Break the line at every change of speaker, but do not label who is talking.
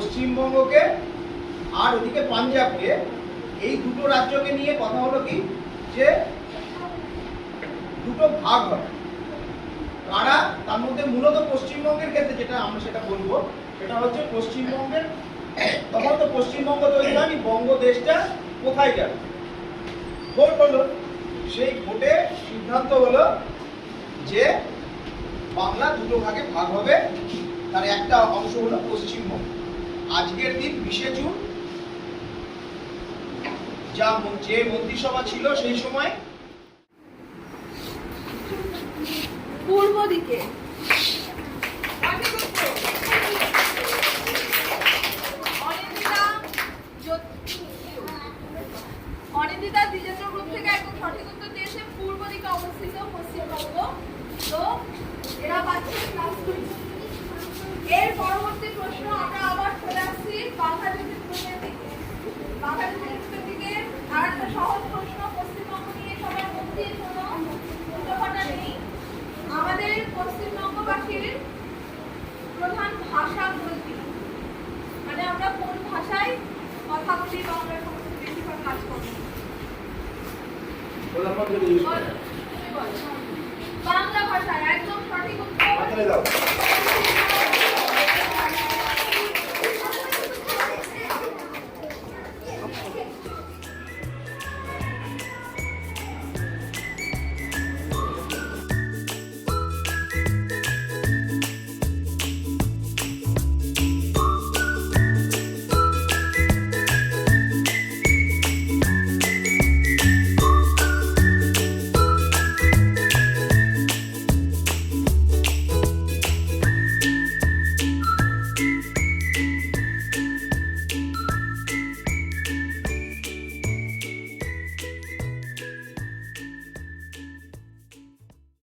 পশ্চিমবঙ্গকে আর ওদিকে পাঞ্জাবকে, এই দুটো রাজ্যকে নিয়ে কথা হলো কি যে দুটো ভাগ হবে। কারা? তার মধ্যে মূলত পশ্চিমবঙ্গের ক্ষেত্রে যেটা আমরা সেটা বলবো, সেটা হচ্ছে পশ্চিমবঙ্গের, তখন তো পশ্চিমবঙ্গ তৈরি হয়নি, বঙ্গদেশটা কোথায় যাবে? ভোট হলো, সেই ভোটে সিদ্ধান্ত হলো যে বাংলা দুটো ভাগে ভাগ হবে, তার একটা অংশ হলো পশ্চিমবঙ্গ। আজকের দিন 20শে জুন যে মন্ত্রিসভা ছিল সেই সময়
পূর্ব দিকে অনিন্দিতা দ্বিজেন্দ্র গ্রুপ থেকে একদম সঠিক উত্তর দিয়েছে, পূর্ব দিকে অবস্থিত পশ্চিমবঙ্গ। তো এরা পাচ্ছে ক্লাস 2। এর পরবর্তী প্রশ্ন আমরা আবার চলে আসছি বাংলাদেশের দিকে। বাংলাদেশের দিকে আর একটা সহজ প্রশ্ন, পশ্চিমবঙ্গ নিয়ে সবার মধ্যে কোনো উল্টোপাল্টা নেই। আমাদের পশ্চিমবঙ্গবাসীর প্রধান ভাষা বলতে, মানে আমরা কোন ভাষায় কথা বলি বা আমরা সমস্ত বেশিরভাগ কাজ করি? বাংলা ভাষায়। একদম সঠিক উত্তর।